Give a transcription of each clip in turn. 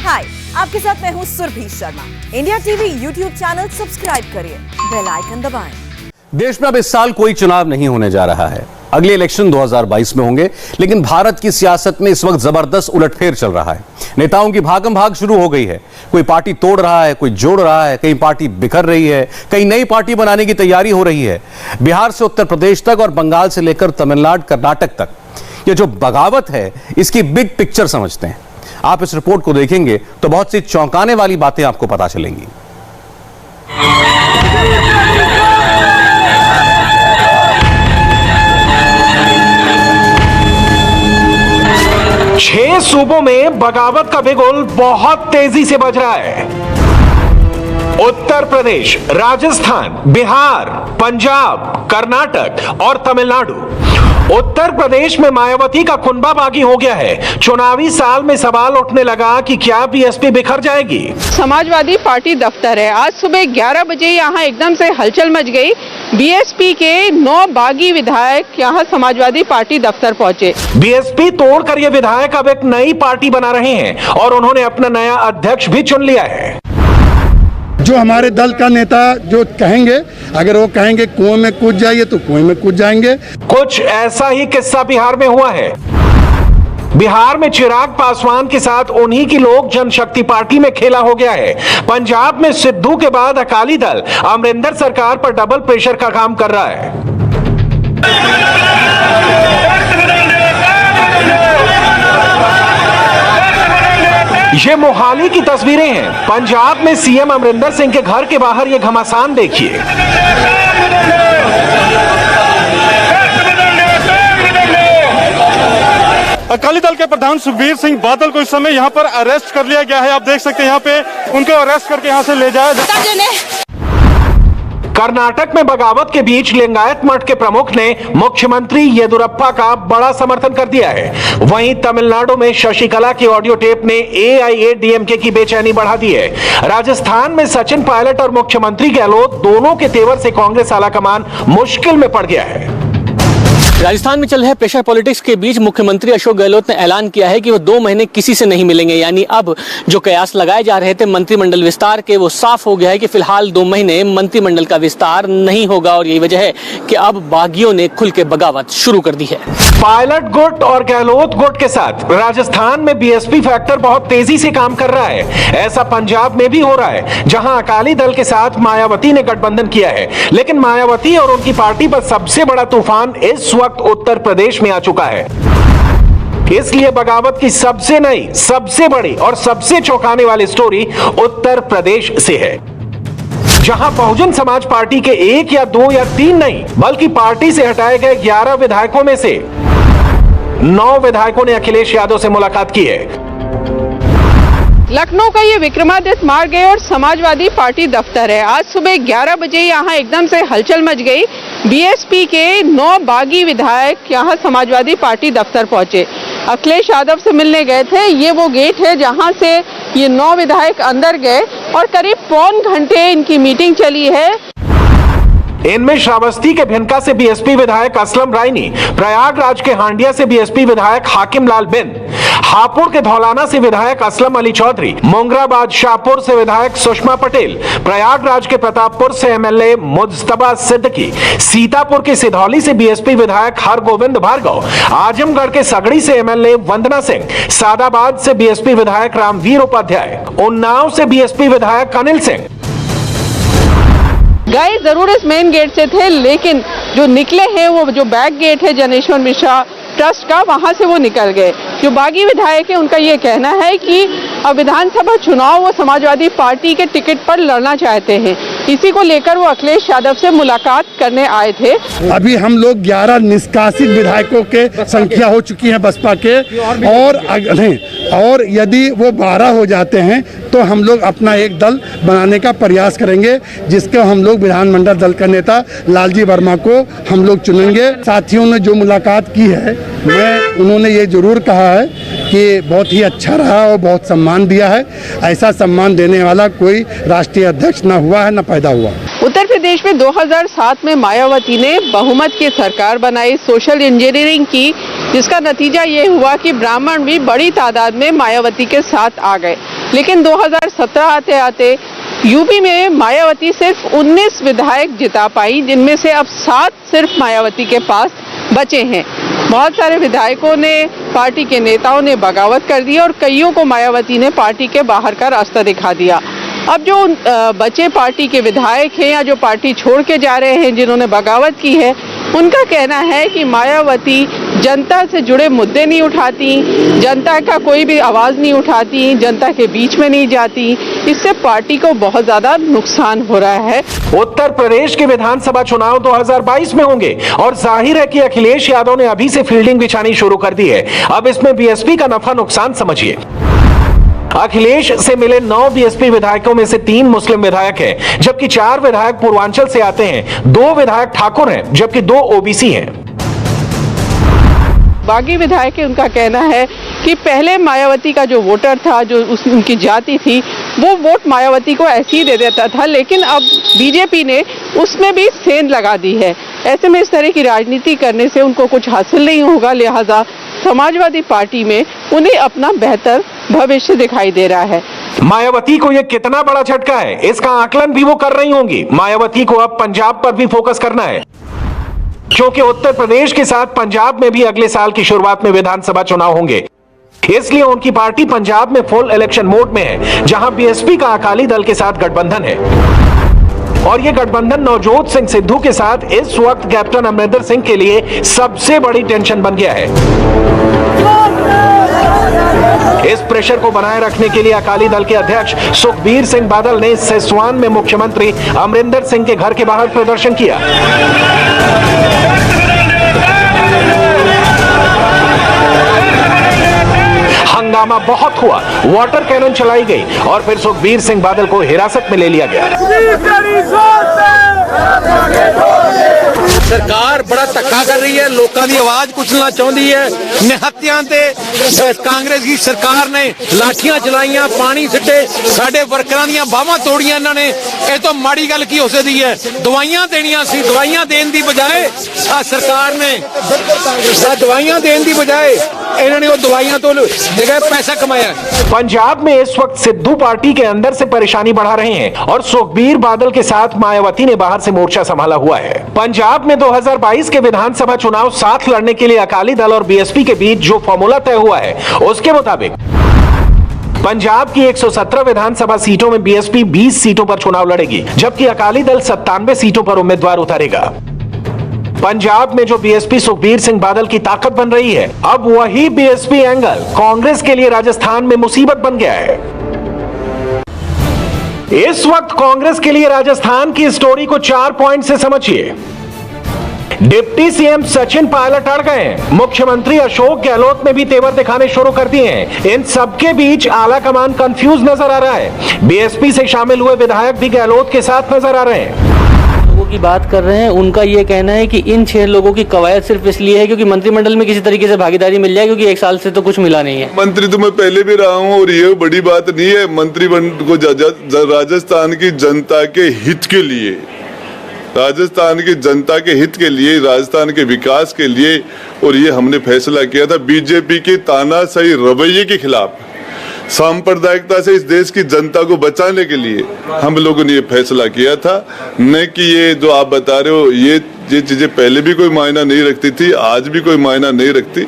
हाय, आपके साथ मैं हूँ Surabhi Sharma. India TV YouTube channel subscribe करिए, बेल आइकन दबाएं। देश में अब इस साल कोई चुनाव नहीं होने जा रहा है। अगले इलेक्शन 2022 में होंगे, लेकिन भारत की सियासत में इस वक्त जबरदस्त उलटफेर चल रहा है। नेताओं की भागम भाग शुरू हो गई है। कोई पार्टी तोड़ रहा है, कोई जोड़ रहा है, कहीं पार्टी बिखर रही है, कहीं नई पार्टी बनाने की तैयारी हो रही है। बिहार से उत्तर प्रदेश तक और बंगाल से लेकर तमिलनाडु कर्नाटक तक ये जो बगावत है, इसकी बिग पिक्चर समझते हैं। आप इस रिपोर्ट को देखेंगे तो बहुत सी चौंकाने वाली बातें आपको पता चलेंगी। छह सूबों में बगावत का बिगुल बहुत तेजी से बज रहा है। उत्तर प्रदेश, राजस्थान, बिहार, पंजाब, कर्नाटक और तमिलनाडु। उत्तर प्रदेश में मायावती का कुनबा बागी हो गया है। चुनावी साल में सवाल उठने लगा कि क्या बीएसपी बिखर जाएगी। समाजवादी पार्टी दफ्तर है। आज सुबह 11 बजे यहाँ एकदम से हलचल मच गई। बीएसपी के 9 बागी विधायक यहाँ समाजवादी पार्टी दफ्तर पहुंचे। बीएसपी तोड़कर ये विधायक अब एक नई पार्टी बना रहे हैं और उन्होंने अपना नया अध्यक्ष भी चुन लिया है। जो हमारे दल का नेता जो कहेंगे, अगर वो कहेंगे कुएं में कूद जाइए तो कुएं में कूद जाएंगे। कुछ ऐसा ही किस्सा बिहार में हुआ है। बिहार में चिराग पासवान के साथ उन्हीं की लोक जनशक्ति पार्टी में खेला हो गया है। पंजाब में सिद्धू के बाद अकाली दल अमरिंदर सरकार पर डबल प्रेशर का काम कर रहा है। ये मोहाली की तस्वीरें हैं। पंजाब में सीएम अमरिंदर सिंह के घर के बाहर ये घमासान देखिए। अकाली दल के प्रधान सुखबीर सिंह बादल को इस समय यहाँ पर अरेस्ट कर लिया गया है। आप देख सकते हैं यहाँ पे उनको अरेस्ट करके यहाँ से ले जाया। कर्नाटक में बगावत के बीच लिंगायत मठ के प्रमुख ने मुख्यमंत्री येदियुरप्पा का बड़ा समर्थन कर दिया है। वहीं तमिलनाडु में शशिकला की ऑडियो टेप ने एआईएडीएमके की बेचैनी बढ़ा दी है। राजस्थान में सचिन पायलट और मुख्यमंत्री गहलोत दोनों के तेवर से कांग्रेस आलाकमान मुश्किल में पड़ गया है। राजस्थान में चल रहे प्रेशर पॉलिटिक्स के बीच मुख्यमंत्री अशोक गहलोत ने ऐलान किया है कि वो 2 महीने किसी से नहीं मिलेंगे। यानी अब जो कयास लगाए जा रहे थे मंत्रिमंडल विस्तार के, वो साफ हो गया है कि फिलहाल 2 महीने मंत्रिमंडल का विस्तार नहीं होगा। और यही वजह है कि अब बागियों ने खुल के बगावत शुरू कर दी है। पायलट गुट और गहलोत गुट के साथ राजस्थान में बीएसपी फैक्टर बहुत तेजी से काम कर रहा है। ऐसा पंजाब में भी हो रहा है, जहां अकाली दल के साथ मायावती ने गठबंधन किया है। लेकिन मायावती और उनकी पार्टी पर सबसे बड़ा तूफान इस वक्त उत्तर प्रदेश में आ चुका है। इसलिए बगावत की सबसे नई, सबसे बड़ी और सबसे चौंकाने वाली स्टोरी उत्तर प्रदेश से है, जहां बहुजन समाज पार्टी के 1 या 2 या 3 नहीं, बल्कि पार्टी से हटाए गए 11 विधायकों में से 9 विधायकों ने अखिलेश यादव से मुलाकात की है। लखनऊ का ये विक्रमादित्य मार्ग है और समाजवादी पार्टी दफ्तर है। आज सुबह 11 बजे यहाँ एकदम से हलचल मच गई। बीएसपी के 9 बागी विधायक यहाँ समाजवादी पार्टी दफ्तर पहुंचे। अखिलेश यादव से मिलने गए थे। ये वो गेट है जहां से ये 9 विधायक अंदर गए और करीब पौन घंटे इनकी मीटिंग चली है। इनमें श्रावस्ती के भिनका से बीएसपी विधायक असलम रायनी, प्रयागराज के हांडिया से बीएसपी विधायक हाकिम लाल बिंद, हापुड़ के धौलाना से विधायक असलम अली चौधरी, मोंगराबाद शाहपुर से विधायक सुषमा पटेल, प्रयागराज के प्रतापपुर से एमएलए मुज्तबा सिद्दीकी, सीतापुर के सिधौली से बीएसपी विधायक हरगोविंद भार्गव, आजमगढ़ के सगड़ी से एमएलए वंदना सिंह, सादाबाद से बीएसपी विधायक रामवीर उपाध्याय, उन्नाव से बीएसपी विधायक अनिल सिंह। गए जरूर इस मेन गेट से थे, लेकिन जो निकले हैं वो जो बैक गेट है जनेश्वर मिश्रा ट्रस्ट का, वहां से वो निकल गए। जो बागी विधायक है उनका ये कहना है कि अब विधानसभा चुनाव वो समाजवादी पार्टी के टिकट पर लड़ना चाहते हैं। इसी को लेकर वो अखिलेश यादव से मुलाकात करने आए थे। अभी हम लोग 11 निष्कासित विधायकों के संख्या हो चुकी है बसपा के, और यदि वो 12 हो जाते हैं तो हम लोग अपना एक दल बनाने का प्रयास करेंगे, जिसके हम लोग विधानमंडल दल का नेता लालजी वर्मा को हम लोग चुनेंगे। साथियों ने जो मुलाकात की है, उन्होंने ये जरूर कहा है कि बहुत ही अच्छा रहा और बहुत सम्मान दिया है। ऐसा सम्मान देने वाला कोई राष्ट्रीय अध्यक्ष न हुआ है, न पैदा हुआ। उत्तर प्रदेश में 2007 में मायावती ने बहुमत की सरकार बनाई, सोशल इंजीनियरिंग की, जिसका नतीजा ये हुआ कि ब्राह्मण भी बड़ी तादाद में मायावती के साथ आ गए। लेकिन 2017 आते आते यूपी में मायावती सिर्फ 19 विधायक जिता पाई, जिनमें से अब 7 सिर्फ मायावती के पास बचे हैं। बहुत सारे विधायकों ने, पार्टी के नेताओं ने बगावत कर दी और कईयों को मायावती ने पार्टी के बाहर का रास्ता दिखा दिया। अब जो बचे पार्टी के विधायक हैं या जो पार्टी छोड़ के जा रहे हैं, जिन्होंने बगावत की है, उनका कहना है कि मायावती जनता से जुड़े मुद्दे नहीं उठाती, जनता का कोई भी आवाज नहीं उठाती, जनता के बीच में नहीं जाती। इससे पार्टी को बहुत ज्यादा नुकसान हो रहा है। उत्तर प्रदेश के विधानसभा चुनाव 2022 में होंगे और जाहिर है कि अखिलेश यादव ने अभी से फील्डिंग बिछानी शुरू कर दी है। अब इसमें बीएसपी का नफा नुकसान समझिए। अखिलेश से मिले 9 बीएसपी विधायकों में से 3 मुस्लिम विधायक हैं, जबकि 4 विधायक पूर्वांचल से आते हैं, 2 विधायक ठाकुर हैं, जबकि 2 ओबीसी हैं। बागी विधायक है, उनका कहना है कि पहले मायावती का जो वोटर था, जो उनकी जाति थी, वो वोट मायावती को ऐसे ही दे देता था, लेकिन अब बीजेपी ने उसमें भी सेंध लगा दी है। ऐसे में इस तरह की राजनीति करने से उनको कुछ हासिल नहीं होगा, लिहाजा समाजवादी पार्टी में उन्हें अपना बेहतर भविष्य दिखाई दे रहा है। मायावती को यह कितना बड़ा झटका है, इसका आकलन भी वो कर रही होंगी। मायावती को अब पंजाब पर भी फोकस करना है, क्योंकि उत्तर प्रदेश के साथ पंजाब में भी अगले साल की शुरुआत में विधानसभा चुनाव होंगे। इसलिए उनकी पार्टी पंजाब में फुल इलेक्शन मोड में है, जहां बीएसपी का अकाली दल के साथ गठबंधन है। और यह गठबंधन नवजोत सिंह सिद्धू के साथ इस वक्त कैप्टन अमरिंदर सिंह के लिए सबसे बड़ी टेंशन बन गया है। इस प्रेशर को बनाए रखने के लिए अकाली दल के अध्यक्ष सुखबीर सिंह बादल ने सिसवान में मुख्यमंत्री अमरिंदर सिंह के घर के बाहर प्रदर्शन किया। हंगामा बहुत हुआ, वाटर कैनन चलाई गई और फिर सुखबीर सिंह बादल को हिरासत में ले लिया गया। सरकार बड़ा धक्का कर रही है, लोगों की आवाज कुचलना चाहती है। निहत्तियां ते कांग्रेस की सरकार ने लाठियां चलाइया, पानी सिੱਟੇ, साडे वर्करां ਦੀਆਂ ਬਾਹਾਂ ਤੋੜੀਆਂ ਇਹਨਾਂ ਨੇ। ਇਹ ਤੋਂ ਮਾੜੀ ਗੱਲ ਕੀ ਹੋ ਸਕਦੀ ਹੈ? ਦਵਾਈਆਂ ਦੇਣੀਆਂ ਸੀ, ਦਵਾਈਆਂ ਦੇਣ ਦੀ ਬਜਾਏ ਆ ਸਰਕਾਰ ਨੇ ਦਵਾਈਆਂ ਦੇਣ ਦੀ ਬਜਾਏ ਇਹਨਾਂ ਨੇ ਉਹ ਦਵਾਈਆਂ ਤੋਂ ਜਗ੍ਹਾ पैसा कमाया। पंजाब में इस वक्त सिद्धू पार्टी के अंदर से परेशानी बढ़ा रहे हैं और सुखबीर बादल के साथ मायावती ने बाहर से मोर्चा संभाला हुआ है। पंजाब में 2022 के विधानसभा चुनाव साथ लड़ने के लिए अकाली दल और बीएसपी के बीच जो फॉर्मूला तय हुआ है, उसके मुताबिक पंजाब की 117 विधानसभा सीटों में बीएसपी 20 सीटों पर चुनाव लड़ेगी, जबकि अकाली दल 97 सीटों पर उम्मीदवार उतारेगा। पंजाब में जो बीएसपी सुखबीर सिंह बादल की ताकत बन रही है, अब वही बीएसपी एंगल कांग्रेस के लिए राजस्थान में मुसीबत बन गया है। इस वक्त कांग्रेस के लिए राजस्थान की स्टोरी को 4 पॉइंट से समझिए। डिप्टी सीएम सचिन पायलट अड़ गए, मुख्यमंत्री अशोक गहलोत ने भी तेवर दिखाने शुरू कर दिए हैं। इन सबके बीच आला कमान कंफ्यूज नजर आ रहा है। बीएसपी से शामिल हुए विधायक भी गहलोत के साथ नजर आ रहे हैं। की बात कर रहे हैं, उनका ये कहना है कि इन 6 लोगों की कवायद सिर्फ इसलिए है क्योंकि मंत्रिमंडल में किसी तरीके से भागीदारी मिल जाए, क्योंकि 1 साल से तो कुछ मिला नहीं है। मंत्री तो मैं पहले भी रहा हूं और ये बड़ी बात नहीं है। मंत्री को राजस्थान की जनता के हित के लिए, राजस्थान की जनता के हित के लिए, राजस्थान के विकास के लिए, और ये हमने फैसला किया था बीजेपी के तानाशाही रवैये के खिलाफ, सांप्रदायिकता से इस देश की जनता को बचाने के लिए हम लोगों ने ये फैसला किया था। न कि ये जो आप बता रहे हो, ये चीजें पहले भी कोई मायना नहीं रखती थी, आज भी कोई मायना नहीं रखती।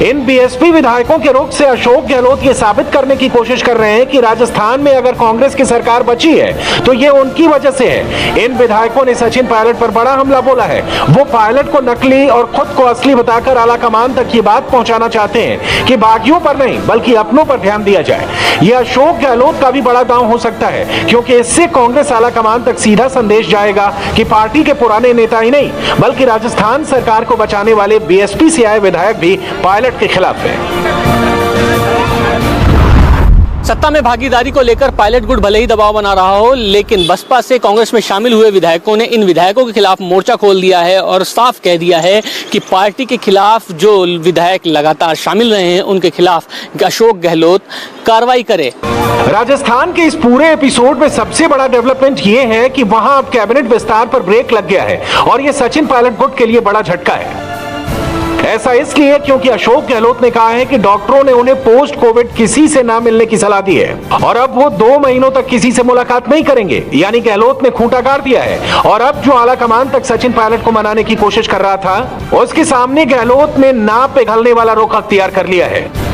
इन बीएसपी विधायकों के रुख से अशोक गहलोत ये साबित करने की कोशिश कर रहे हैं कि राजस्थान में अगर कांग्रेस की सरकार बची है तो ये उनकी वजह से है। इन विधायकों ने सचिन पायलट पर बड़ा हमला बोला है। वो पायलट को नकली और खुद को असली बताकर आलाकमान तक ये बात पहुंचाना चाहते हैं कि बागियों पर नहीं बल्कि अपनों पर ध्यान दिया जाए। यह अशोक गहलोत का भी बड़ा दांव हो सकता है, क्योंकि इससे कांग्रेस आलाकमान तक सीधा संदेश जाएगा कि पार्टी के पुराने नेता ही नहीं बल्कि राजस्थान सरकार को बचाने वाले बीएसपी से आए विधायक भी पायलट के खिलाफ है। सत्ता में भागीदारी को लेकर पायलट गुट भले ही दबाव बना रहा हो, लेकिन बसपा से कांग्रेस में शामिल हुए विधायकों ने इन विधायकों के खिलाफ मोर्चा खोल दिया है और साफ कह दिया है कि पार्टी के खिलाफ जो विधायक लगातार शामिल रहे हैं उनके खिलाफ अशोक गहलोत कार्रवाई करे। राजस्थान के इस पूरे एपिसोड में सबसे बड़ा डेवलपमेंट ये है कि वहां अब कैबिनेट विस्तार पर ब्रेक लग गया है और ये सचिन पायलट गुट के लिए बड़ा झटका है। ऐसा इसलिए क्योंकि अशोक गहलोत ने कहा है कि डॉक्टरों ने उन्हें पोस्ट कोविड किसी से ना मिलने की सलाह दी है और अब वो 2 महीनों तक किसी से मुलाकात नहीं करेंगे। यानी गहलोत ने खूंटा गाड़ दिया है और अब जो आला कमान तक सचिन पायलट को मनाने की कोशिश कर रहा था, उसके सामने गहलोत ने ना पिघलने वाला रुख अख्तियार कर लिया है।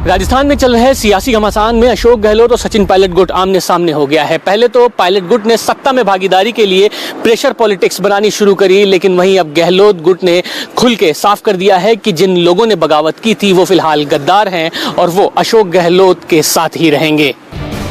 राजस्थान में चल रहे सियासी घमासान में अशोक गहलोत और सचिन पायलट गुट आमने सामने हो गया है। पहले तो पायलट गुट ने सत्ता में भागीदारी के लिए प्रेशर पॉलिटिक्स बनानी शुरू करी, लेकिन वहीं अब गहलोत गुट ने खुल के साफ कर दिया है कि जिन लोगों ने बगावत की थी वो फिलहाल गद्दार हैं और वो अशोक गहलोत के साथ ही रहेंगे।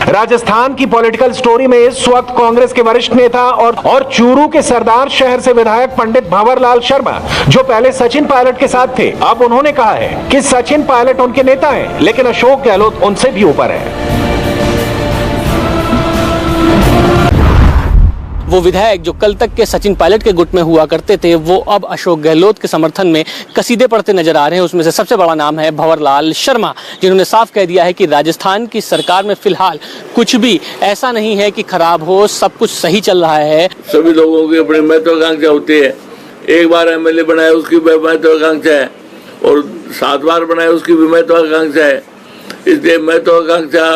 राजस्थान की पॉलिटिकल स्टोरी में इस वक्त कांग्रेस के वरिष्ठ नेता और चूरू के सरदार शहर से विधायक पंडित भंवरलाल शर्मा, जो पहले सचिन पायलट के साथ थे, अब उन्होंने कहा है कि सचिन पायलट उनके नेता हैं, लेकिन अशोक गहलोत उनसे भी ऊपर है। वो विधायक जो कल तक के सचिन पायलट के गुट में हुआ करते थे, वो अब अशोक गहलोत के समर्थन में कसीदे पढ़ते नजर आ रहे हैं। उसमें से सबसे बड़ा नाम है भंवरलाल शर्मा, जिन्होंने साफ कह दिया है कि राजस्थान की सरकार में फिलहाल कुछ भी ऐसा नहीं है कि खराब हो, सब कुछ सही चल रहा है। सभी लोगों की अपनी महत्वाकांक्षा होती है। एक बार एमएलए बनाए उसकी महत्वाकांक्षा है और 7 बार बनाए उसकी भी महत्वाकांक्षा है। इसलिए महत्वाकांक्षा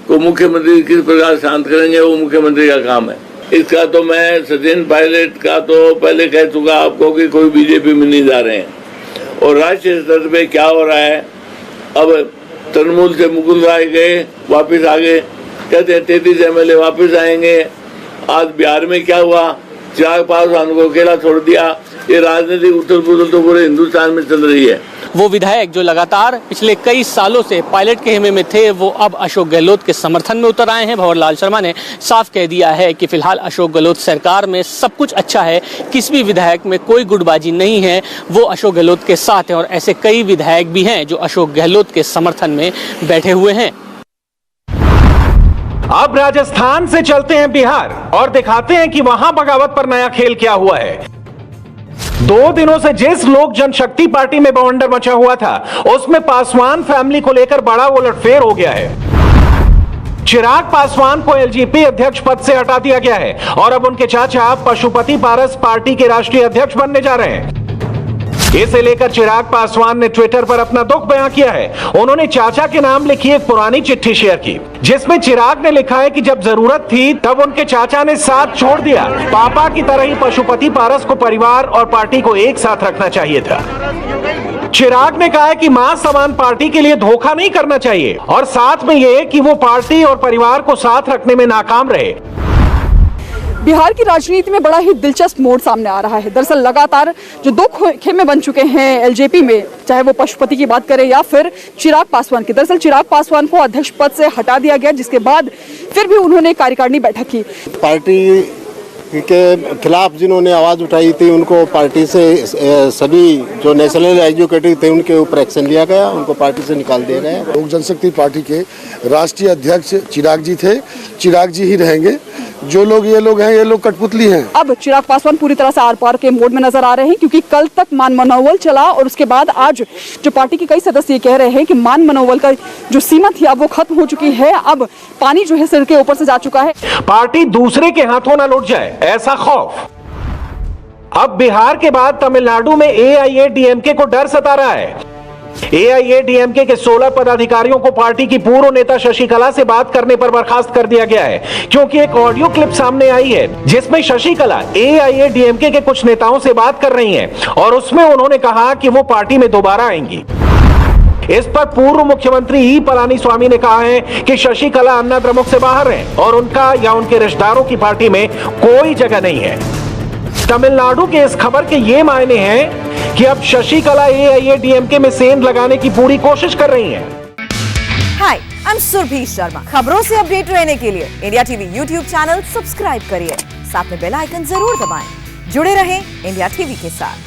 को मुख्यमंत्री किस प्रकार शांत करेंगे, वो मुख्यमंत्री का काम है। इसका तो मैं सचिन पायलट का तो पहले कह चुका आपको कि कोई बीजेपी में नहीं जा रहे हैं। और राष्ट्रीय स्तर पे क्या हो रहा है, अब तृणमूल से मुकुल राय गए, वापस आ गए, कहते हैं 33 एमएलए वापस आएंगे। आज बिहार में क्या हुआ, चिराग पासवान को अकेला छोड़ दिया। ये राजनीतिक उथल पुथल तो पूरे हिंदुस्तान में चल रही है। वो विधायक जो लगातार पिछले कई सालों से पायलट के खेमे में थे, वो अब अशोक गहलोत के समर्थन में उतर आए हैं। भंवरलाल शर्मा ने साफ कह दिया है कि फिलहाल अशोक गहलोत सरकार में सब कुछ अच्छा है, किसी भी विधायक में कोई गुटबाजी नहीं है, वो अशोक गहलोत के साथ है। और ऐसे कई विधायक भी हैं जो अशोक गहलोत के समर्थन में बैठे हुए हैं। अब राजस्थान से चलते हैं बिहार और दिखाते हैं कि वहां बगावत पर नया खेल क्या हुआ है। 2 दिनों से जिस लोक जनशक्ति पार्टी में बवंडर मचा हुआ था, उसमें पासवान फैमिली को लेकर बड़ा उलटफेर हो गया है। चिराग पासवान को एलजेपी अध्यक्ष पद से हटा दिया गया है और अब उनके चाचा पशुपति पारस पार्टी के राष्ट्रीय अध्यक्ष बनने जा रहे हैं। इसे लेकर चिराग पासवान ने ट्विटर पर अपना दुख बयां किया है। उन्होंने चाचा के नाम लिखी एक पुरानी चिट्ठी शेयर की, जिसमें चिराग ने लिखा है कि जब जरूरत थी तब उनके चाचा ने साथ छोड़ दिया। पापा की तरह ही पशुपति पारस को परिवार और पार्टी को एक साथ रखना चाहिए था। चिराग ने कहा है कि मां समान पार्टी के लिए धोखा नहीं करना चाहिए और साथ में यह कि वो पार्टी और परिवार को साथ रखने में नाकाम रहे। बिहार की राजनीति में बड़ा ही दिलचस्प मोड़ सामने आ रहा है। दरअसल लगातार जो 2 खेमे बन चुके हैं एलजेपी में, चाहे वो पशुपति की बात करें या फिर चिराग पासवान की। दरअसल चिराग पासवान को अध्यक्ष पद से हटा दिया गया, जिसके बाद फिर भी उन्होंने कार्यकारिणी बैठक की। पार्टी के खिलाफ जिन्होंने आवाज़ उठाई थी, उनको पार्टी से सभी जो नेशनल एग्जीक्यूटिव थे उनके ऊपर एक्शन लिया गया, उनको पार्टी से निकाल दिया गया। लोक जनशक्ति पार्टी के राष्ट्रीय अध्यक्ष चिराग जी थे, चिराग जी ही रहेंगे। जो लोग ये लोग हैं, ये लोग कठपुतली हैं। अब चिराग पासवान पूरी तरह से आर पार के मोड में नजर आ रहे हैं, क्योंकि कल तक मान मनोबल चला और उसके बाद आज जो पार्टी के कई सदस्य ये कह रहे हैं कि मान मनोबल का जो सीमा थी अब वो खत्म हो चुकी है। अब पानी जो है सिर के ऊपर से जा चुका है। पार्टी दूसरे के हाथों ना लौट जाए, ऐसा खौफ अब बिहार के बाद तमिलनाडु में एआईएडीएमके को डर सता रहा है। एआईएडीएमके के 16 पदाधिकारियों को पार्टी की पूर्व नेता शशिकला से बात करने पर बर्खास्त कर दिया गया है, क्योंकि एक ऑडियो क्लिप सामने आई है जिसमें शशिकला एआईएडीएमके के कुछ नेताओं से बात कर रही हैं और उसमें उन्होंने कहा कि वो पार्टी में दोबारा आएंगी। इस पर पूर्व मुख्यमंत्री ई पलानीस्वामी ने कहा है कि शशिकला अन्ना द्रमुक से बाहर हैं और उनका या उनके रिश्तेदारों की पार्टी में कोई जगह नहीं है। तमिलनाडु के इस खबर के ये मायने हैं कि अब शशिकला एआईएडीएमके में सेंध लगाने की पूरी कोशिश कर रही हैं। हाय, आई एम सुरभि शर्मा। खबरों से अपडेट रहने के लिए India TV YouTube channel subscribe करिए, साथ में बेल आइकन जरूर दबाएं। जुड़े रहें इंडिया टीवी के साथ।